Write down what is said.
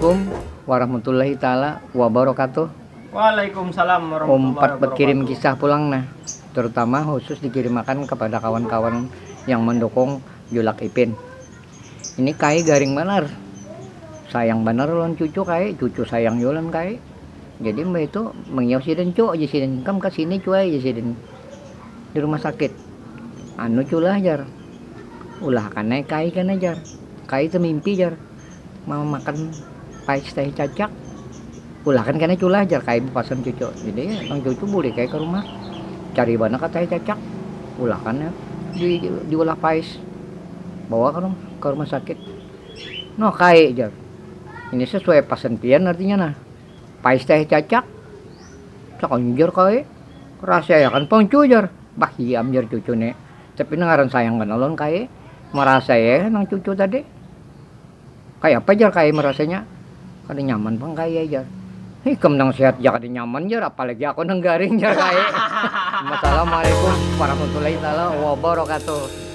Assalamualaikum warahmatullahi taala wabarakatuh. Waalaikumsalam warahmatullahi Umpat berkirim wabarakatuh. kisah pulang nah, terutama khusus dikirimkan kepada kawan-kawan yang mendukung Julak Ipin. Ini kai garing benar. Sayang benar lawan cucu kai, cucu sayang yulan kai. Jadi mbak itu mengyausi dan cu aja sidin kam ke sini cuy aja sidin di rumah sakit. Anu culah jar. Ulah kan naik kai kan ajar. Kai itu mimpi jar. Mau makan pais teh cacak. Ulah kan karena culah jar kai pasan cucu. Jadi orang cucu boleh kayak ke rumah. Cari mana kata teh cacak. Ulah kan ya diolah pais. Bawa ke rumah sakit. No kai jar. Ini sesuai pasentian artinya nah. Pais teh cacak. Sakonjur kai. Rasa ya kan pongcu jar. Bah hiam jar cucu nih. Tapi ngaran sayang kan ulun kai. Merasa ya nang cucu tadi. Kayak apa jar kai merasanya? Kada nyaman pang kai jar. Hikem nang sehat ja kada nyaman jar apalagi aku nang garing jar kai. Wassalamualaikum warahmatullahi wabarakatuh.